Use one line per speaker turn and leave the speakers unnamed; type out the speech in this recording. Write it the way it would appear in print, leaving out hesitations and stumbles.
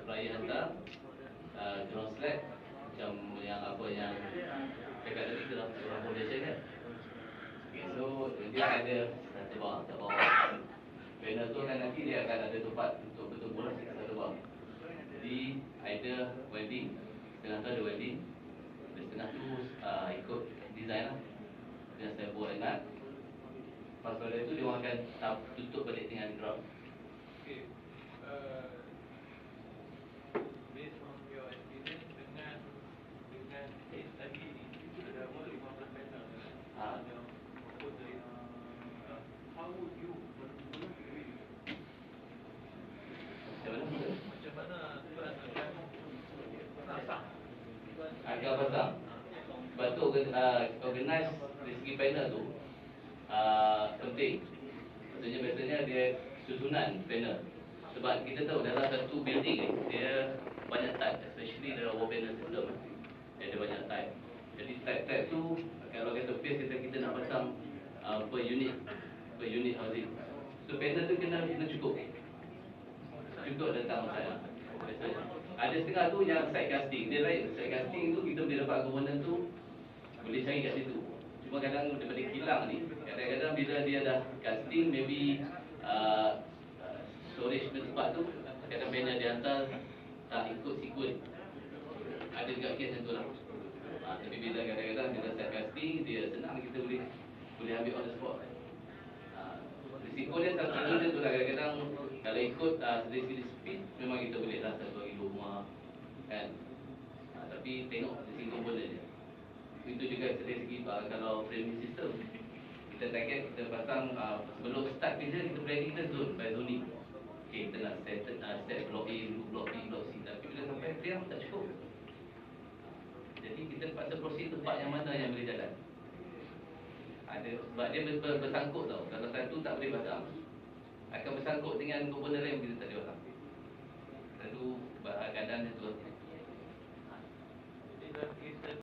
supplier hantar ground slab macam yang apa yang cakap tadi ground foundation kan. Okay, so dia ada satu bawah, tak bawah. Panel tu kan nanti dia akan ada tempat untuk bertumpul satu bawah. Jadi either welding, setengah tu ada welding, setengah tu ikut design lah. Yang saya buat ingat. Lepas pada itu dia orang akan tutup balik dengan ground.
Okay. Based on your experience dengan case tadi ni, ada apa 15 panel yang propose dari how would you macam mana tuan akan pasang
akan pasang. Sebab tu organize dari segi panel tu penting. Maksudnya biasanya dia susunan panel. Sebab kita tahu dalam satu building ni dia banyak type, especially dalam wall panel system. Dia ada banyak type. Jadi type-type tu kalau kata base kita nak pasang per unit housing. So panel tu kena cukup datang saya. Biasanya ada setengah tu yang side casting. Dia lain, side casting tu kita boleh dapat komponen tu boleh cari kat situ. Cuma kadang daripada kilang ni, kadang-kadang bila dia dah casting, maybe storage tempat tu, kadang panel dia hantar tak ikut sequence. Ada juga kes yang tu lah. Tapi bila kadang-kadang bila set casting, dia senang kita boleh ambil on the spot. Risiko dia satu dia tu lah, kadang-kadang kalau ikut dari segi speed, memang kita boleh lah satu hari 2 rumah kan. Tapi tengok dari segi komponen dia. Itu juga dari segi kalau framing system, kita target kita pasang sebelum start kerja kita planning kita zone by zoning. Okay, kita nak set block A dulu, block B, block C. Tapi bila sampai frame tak cukup. Jadi kita terpaksa proceed tempat yang mana yang boleh jalan. Sebab dia bersangkut tau. Kalau satu tak boleh pasang, akan bersangkut dengan komponen lain kita tak boleh pasang. Lalu keadaan itu